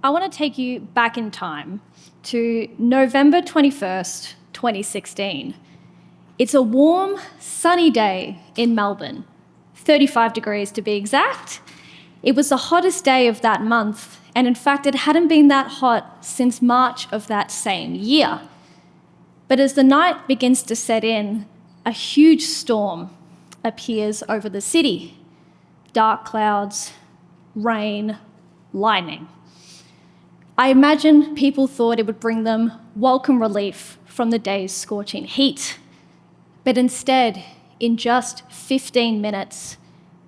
I want to take you back in time to November 21st, 2016. It's a warm, sunny day in Melbourne, 35 degrees to be exact. It was the hottest day of that month, and in fact, it hadn't been that hot since March of that same year. But as the night begins to set in, a huge storm appears over the city. Dark clouds, rain, lightning. I imagine people thought it would bring them welcome relief from the day's scorching heat. But instead, in just 15 minutes,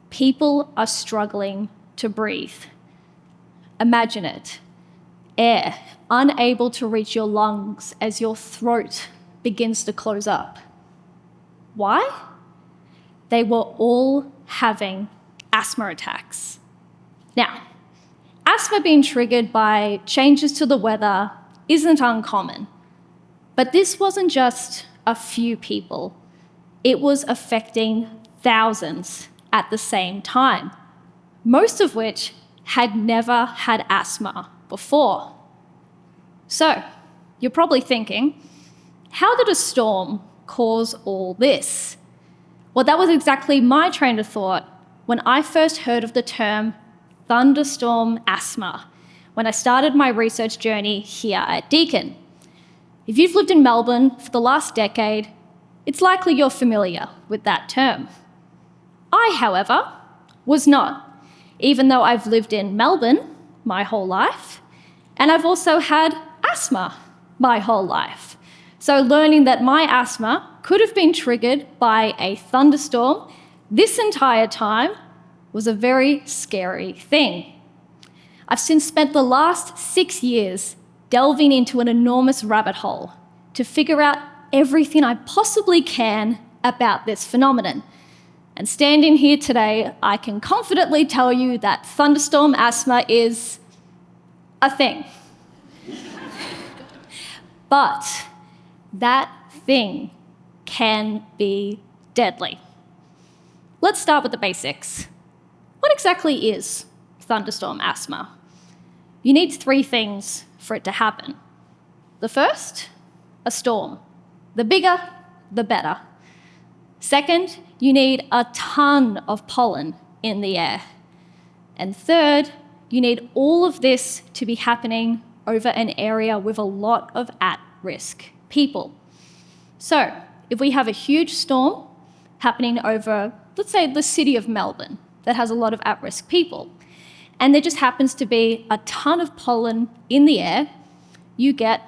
people are struggling to breathe. Imagine it. Air unable to reach your lungs as your throat begins to close up. Why? They were all having asthma attacks. Now, asthma being triggered by changes to the weather isn't uncommon, but this wasn't just a few people. It was affecting thousands at the same time, most of which had never had asthma before. So, you're probably thinking, how did a storm cause all this? Well, that was exactly my train of thought when I first heard of the term thunderstorm asthma, when I started my research journey here at Deakin. If you've lived in Melbourne for the last decade, it's likely you're familiar with that term. I, however, was not, even though I've lived in Melbourne my whole life, and I've also had asthma my whole life. So learning that my asthma could have been triggered by a thunderstorm this entire time was a very scary thing. I've since spent the last 6 years delving into an enormous rabbit hole to figure out everything I possibly can about this phenomenon. And standing here today, I can confidently tell you that thunderstorm asthma is a thing. But that thing can be deadly. Let's start with the basics. What exactly is thunderstorm asthma? You need 3 things for it to happen. The first, a storm. The bigger, the better. Second, you need a ton of pollen in the air. And third, you need all of this to be happening over an area with a lot of at-risk people. So, if we have a huge storm happening over, let's say, the city of Melbourne that has a lot of at-risk people, and there just happens to be a ton of pollen in the air, you get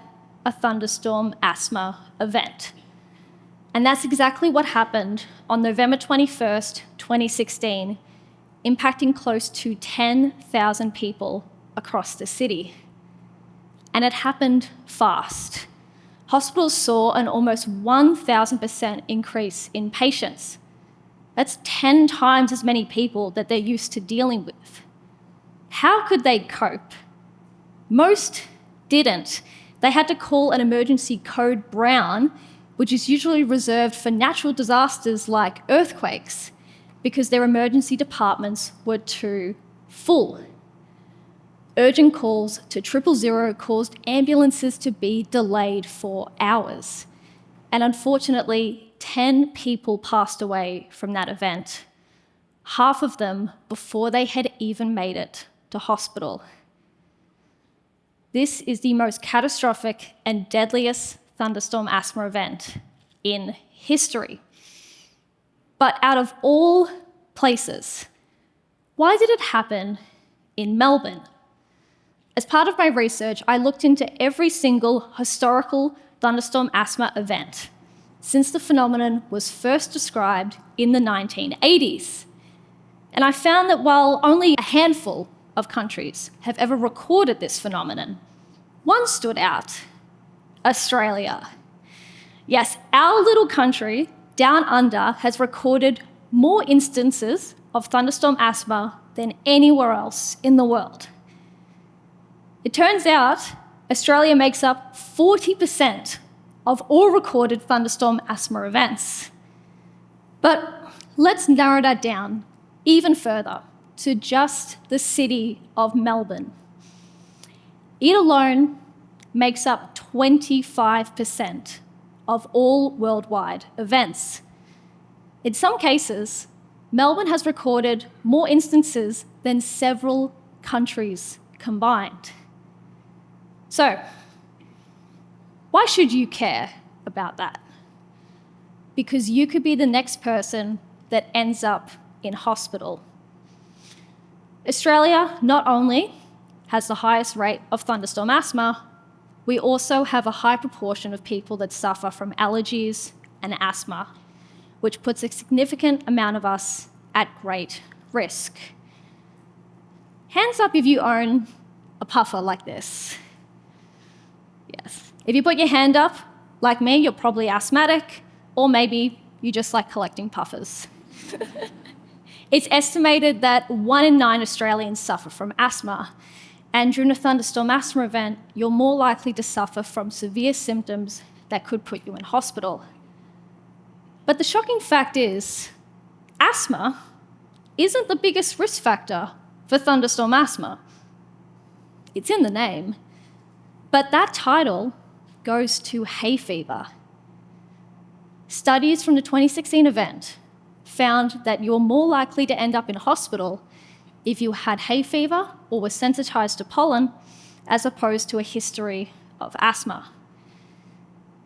a thunderstorm asthma event. And that's exactly what happened on November 21st, 2016, impacting close to 10,000 people across the city. And it happened fast. Hospitals saw an almost 1,000% increase in patients. That's 10 times as many people that they're used to dealing with. How could they cope? Most didn't. They had to call an emergency code brown, which is usually reserved for natural disasters like earthquakes, because their emergency departments were too full. Urgent calls to 000 caused ambulances to be delayed for hours. And unfortunately, 10 people passed away from that event, half of them before they had even made it to hospital. This is the most catastrophic and deadliest thunderstorm asthma event in history. But out of all places, why did it happen in Melbourne? As part of my research, I looked into every single historical thunderstorm asthma event since the phenomenon was first described in the 1980s. And I found that while only a handful of countries have ever recorded this phenomenon, one stood out: Australia. Yes, our little country down under has recorded more instances of thunderstorm asthma than anywhere else in the world. It turns out Australia makes up 40% of all recorded thunderstorm asthma events. But let's narrow that down even further to just the city of Melbourne. It alone makes up 25% of all worldwide events. In some cases, Melbourne has recorded more instances than several countries combined. So, why should you care about that? Because you could be the next person that ends up in hospital. Australia not only has the highest rate of thunderstorm asthma, we also have a high proportion of people that suffer from allergies and asthma, which puts a significant amount of us at great risk. Hands up if you own a puffer like this. Yes. If you put your hand up, like me, you're probably asthmatic, or maybe you just like collecting puffers. It's estimated that 1 in 9 Australians suffer from asthma, and during a thunderstorm asthma event, you're more likely to suffer from severe symptoms that could put you in hospital. But the shocking fact is, asthma isn't the biggest risk factor for thunderstorm asthma. It's in the name, but that title goes to hay fever. Studies from the 2016 event found that you're more likely to end up in hospital if you had hay fever or were sensitized to pollen, as opposed to a history of asthma.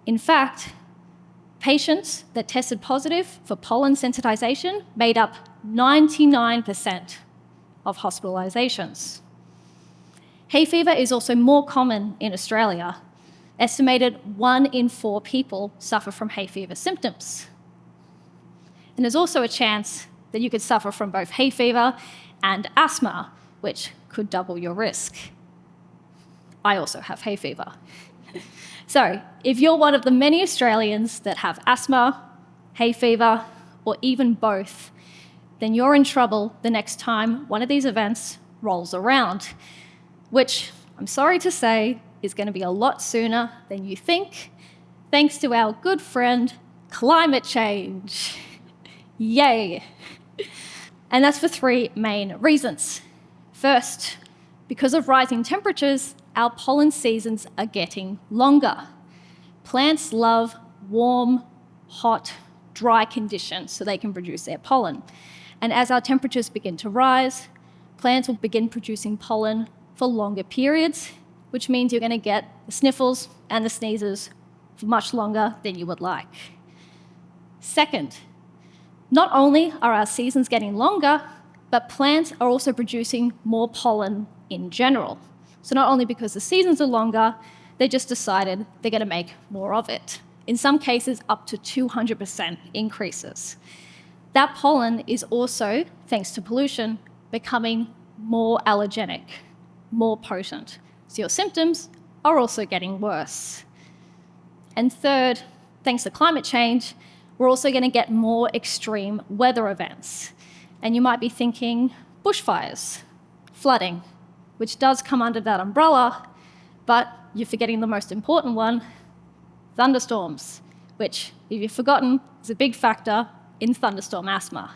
In fact, patients that tested positive for pollen sensitization made up 99% of hospitalizations. Hay fever is also more common in Australia. Estimated 1 in 4 people suffer from hay fever symptoms. And there's also a chance that you could suffer from both hay fever and asthma, which could double your risk. I also have hay fever. So, if you're one of the many Australians that have asthma, hay fever, or even both, then you're in trouble the next time one of these events rolls around, which, I'm sorry to say, is going to be a lot sooner than you think, thanks to our good friend, climate change. Yay! And that's for 3 main reasons. First, because of rising temperatures, our pollen seasons are getting longer. Plants love warm, hot, dry conditions so they can produce their pollen. And as our temperatures begin to rise, plants will begin producing pollen for longer periods, which means you're going to get the sniffles and the sneezes for much longer than you would like. Second, not only are our seasons getting longer, but plants are also producing more pollen in general. So not only because the seasons are longer, they just decided they're going to make more of it. In some cases, up to 200% increases. That pollen is also, thanks to pollution, becoming more allergenic, more potent. So your symptoms are also getting worse. And third, thanks to climate change, we're also going to get more extreme weather events. And you might be thinking bushfires, flooding, which does come under that umbrella, but you're forgetting the most important one, thunderstorms, which, if you've forgotten, is a big factor in thunderstorm asthma.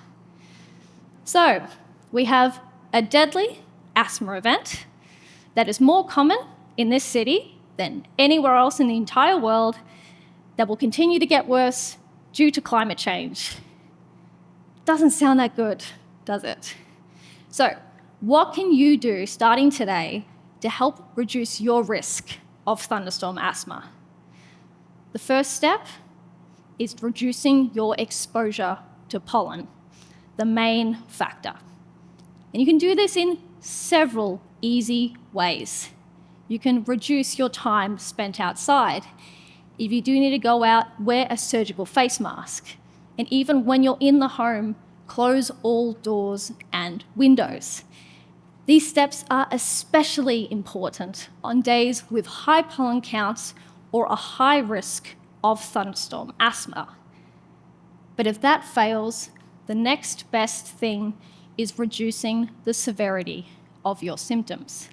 So, we have a deadly asthma event that is more common in this city than anywhere else in the entire world, that will continue to get worse due to climate change. Doesn't sound that good, does it? So, what can you do starting today to help reduce your risk of thunderstorm asthma? The first step is reducing your exposure to pollen, the main factor. And you can do this in several easy ways. You can reduce your time spent outside. If you do need to go out, wear a surgical face mask. And even when you're in the home, close all doors and windows. These steps are especially important on days with high pollen counts or a high risk of thunderstorm asthma. But if that fails, the next best thing is reducing the severity of your symptoms.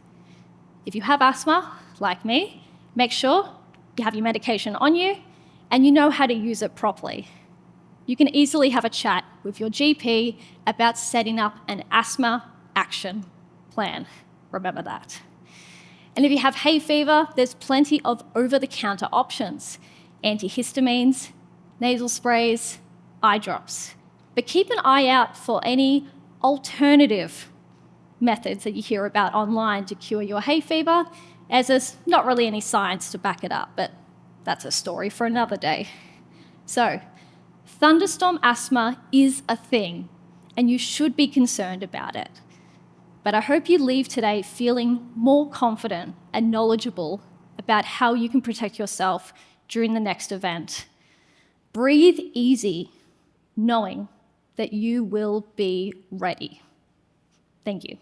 If you have asthma, like me, make sure you have your medication on you and you know how to use it properly. You can easily have a chat with your GP about setting up an asthma action plan. Remember that. And if you have hay fever, there's plenty of over-the-counter options: antihistamines, nasal sprays, eye drops. But keep an eye out for any alternative methods that you hear about online to cure your hay fever, as there's not really any science to back it up, but that's a story for another day. So, thunderstorm asthma is a thing, and you should be concerned about it. But I hope you leave today feeling more confident and knowledgeable about how you can protect yourself during the next event. Breathe easy, knowing that you will be ready. Thank you.